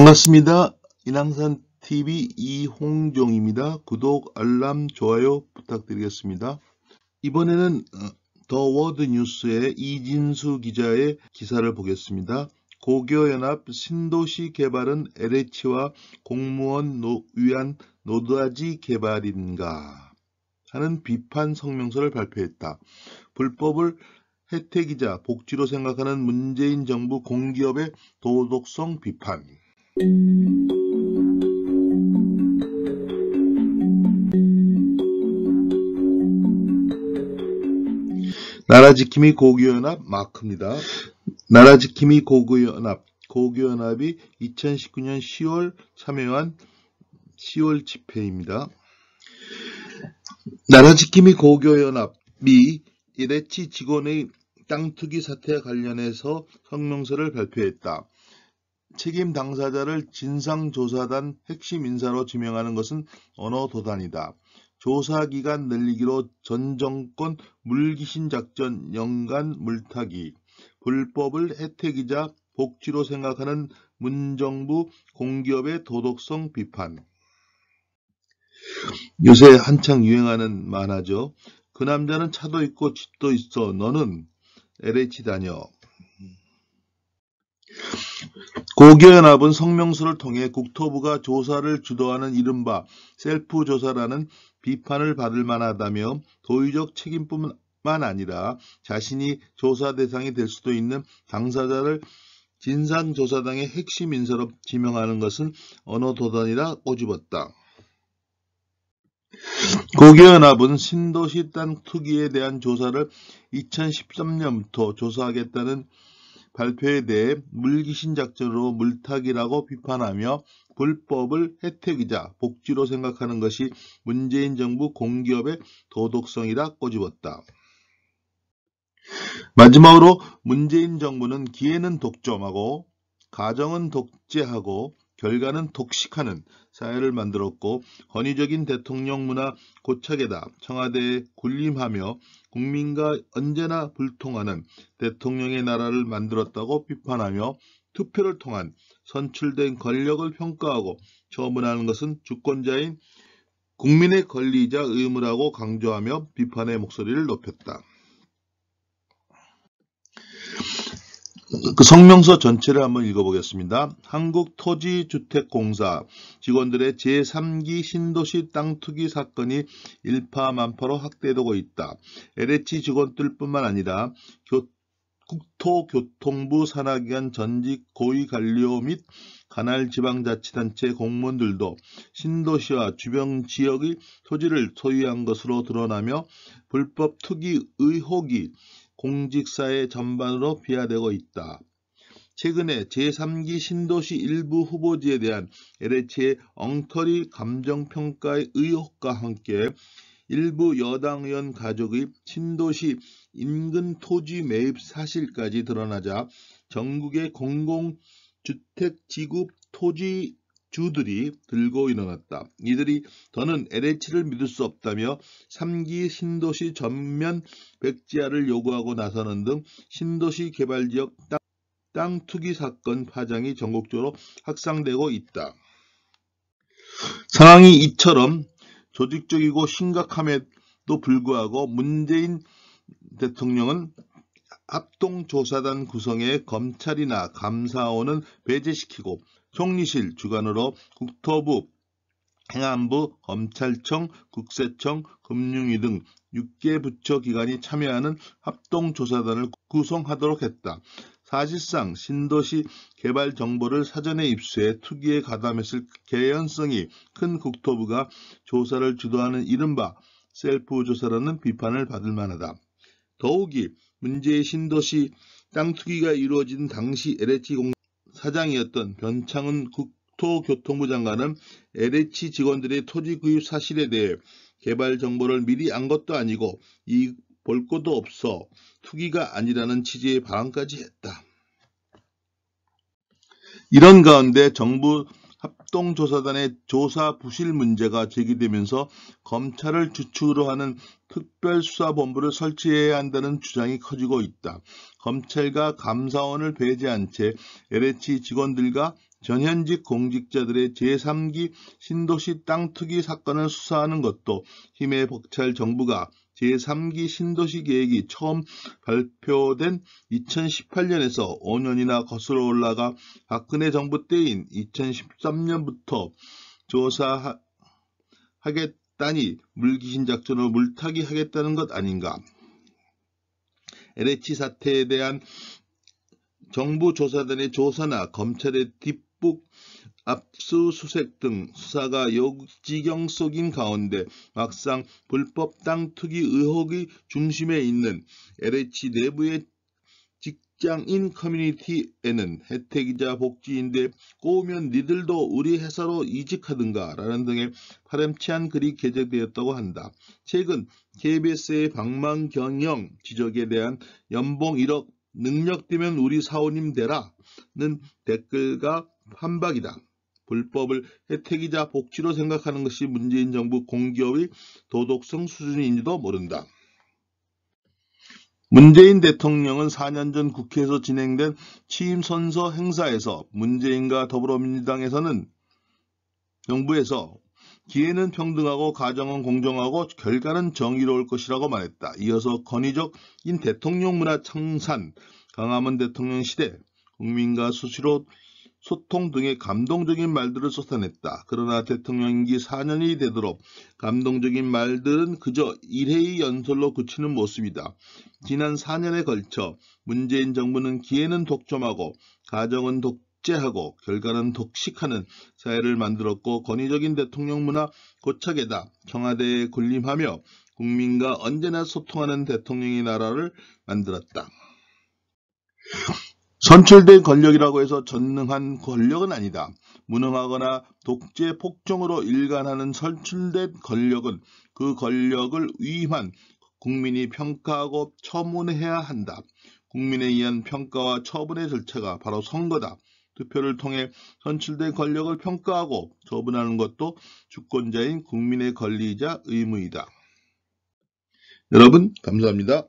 반갑습니다. 인왕산TV 이홍종입니다. 구독, 알람, 좋아요 부탁드리겠습니다. 이번에는 더 워드뉴스의 이진수 기자의 기사를 보겠습니다. 고교연합 신도시 개발은 LH와 공무원 위한 노다지 개발인가 하는 비판 성명서를 발표했다. 불법을 혜택이자 복지로 생각하는 문재인 정부 공기업의 도덕성 비판. 나라지킴이 고교연합 마크입니다. 나라지킴이 고교연합이 2019년 10월 참여한 10월 집회입니다. 나라지킴이 고교연합이 LH 직원의 땅 투기 사태와 관련해서 성명서를 발표했다. 책임 당사자를 진상조사단 핵심 인사로 지명하는 것은 언어도단이다. 조사기간 늘리기로 전 정권 물귀신 작전 연간 물타기, 불법을 혜택이자 복지로 생각하는 문정부 공기업의 도덕성 비판. 요새 한창 유행하는 만화죠. 그 남자는 차도 있고 집도 있어. 너는 LH 다녀. 고교연합은 성명서를 통해 국토부가 조사를 주도하는 이른바 셀프조사라는 비판을 받을 만하다며 도의적 책임뿐만 아니라 자신이 조사 대상이 될 수도 있는 당사자를 진상조사당의 핵심 인사로 지명하는 것은 언어도단이라 꼬집었다. 고교연합은 신도시 땅 투기에 대한 조사를 2013년부터 조사하겠다는 발표에 대해 물귀신 작전으로 물타기라고 비판하며 불법을 혜택이자 복지로 생각하는 것이 문재인 정부 공기업의 도덕성이라 꼬집었다. 마지막으로 문재인 정부는 기회는 독점하고 가정은 독재하고 결과는 독식하는 사회를 만들었고 권위적인 대통령 문화 고착에다 청와대에 군림하며 국민과 언제나 불통하는 대통령의 나라를 만들었다고 비판하며 투표를 통한 선출된 권력을 평가하고 처분하는 것은 주권자인 국민의 권리이자 의무라고 강조하며 비판의 목소리를 높였다. 그 성명서 전체를 한번 읽어보겠습니다. 한국토지주택공사 직원들의 제3기 신도시 땅 투기 사건이 일파만파로 확대되고 있다. LH 직원들뿐만 아니라 국토교통부 산하기관 전직 고위관료 및 관할지방자치단체 공무원들도 신도시와 주변 지역의 토지를 소유한 것으로 드러나며 불법 투기 의혹이 공직사회 전반으로 비화되고 있다. 최근에 제3기 신도시 일부 후보지에 대한 LH의 엉터리 감정평가의 의혹과 함께 일부 여당 의원 가족의 신도시 인근 토지 매입 사실까지 드러나자 전국의 공공주택지구 토지주들이 들고 일어났다. 이들이 더는 LH를 믿을 수 없다며 3기 신도시 전면 백지화를 요구하고 나서는 등 신도시 개발지역 땅 투기 사건 파장이 전국적으로 확산되고 있다. 상황이 이처럼 조직적이고 심각함에도 불구하고 문재인 대통령은 합동조사단 구성에 검찰이나 감사원은 배제시키고 총리실 주관으로 국토부, 행안부, 검찰청, 국세청, 금융위 등 6개 부처 기관이 참여하는 합동조사단을 구성하도록 했다. 사실상 신도시 개발 정보를 사전에 입수해 투기에 가담했을 개연성이 큰 국토부가 조사를 주도하는 이른바 셀프조사라는 비판을 받을 만하다. 더욱이 문제의 신도시 땅 투기가 이루어진 당시 LH 사장이었던 변창훈 국토교통부 장관은 LH 직원들의 토지 구입 사실에 대해 개발 정보를 미리 안 것도 아니고 이익 볼 것도 없어 투기가 아니라는 취지의 발언까지 했다. 이런 가운데 정부 합동조사단의 조사 부실 문제가 제기되면서 검찰을 주축으로 하는 특별수사본부를 설치해야 한다는 주장이 커지고 있다. 검찰과 감사원을 배제한 채 LH 직원들과 전현직 공직자들의 제3기 신도시 땅 투기 사건을 수사하는 것도 힘에 벅찰 정부가 제3기 신도시 계획이 처음 발표된 2018년에서 5년이나 거슬러 올라가 박근혜 정부 때인 2013년부터 조사하겠다니 물귀신 작전으로 물타기 하겠다는 것 아닌가. LH 사태에 대한 정부 조사단의 조사나 검찰의 뒷북 압수수색 등 수사가 역지경 속인 가운데 막상 불법 땅 투기 의혹의 중심에 있는 LH 내부의 직장인 커뮤니티에는 혜택이자 복지인데 꼬우면 니들도 우리 회사로 이직하든가 라는 등의 파렴치한 글이 게재되었다고 한다. 최근 KBS의 방망경영 지적에 대한 연봉 1억 능력되면 우리 사원님 되라는 댓글과 판박이다. 불법을 혜택이자 복지로 생각하는 것이 문재인 정부 공기업의 도덕성 수준인지도 모른다. 문재인 대통령은 4년 전 국회에서 진행된 취임 선서 행사에서 문재인과 더불어민주당에서는 정부에서 기회는 평등하고 가정은 공정하고 결과는 정의로울 것이라고 말했다. 이어서 권위적인 대통령 문화 청산, 강화문 대통령 시대, 국민과 수시로 소통 등의 감동적인 말들을 쏟아냈다. 그러나 대통령 임기 4년이 되도록 감동적인 말들은 그저 일회의 연설로 그치는 모습이다. 지난 4년에 걸쳐 문재인 정부는 기회는 독점하고 가정은 독재하고 결과는 독식하는 사회를 만들었고 권위적인 대통령 문화 고착에다 청와대에 군림하며 국민과 언제나 소통하는 대통령의 나라를 만들었다. 선출된 권력이라고 해서 전능한 권력은 아니다. 무능하거나 독재 폭정으로 일관하는 선출된 권력은 그 권력을 위임한 국민이 평가하고 처분해야 한다. 국민에 의한 평가와 처분의 절차가 바로 선거다. 투표를 통해 선출된 권력을 평가하고 처분하는 것도 주권자인 국민의 권리이자 의무이다. 여러분 감사합니다.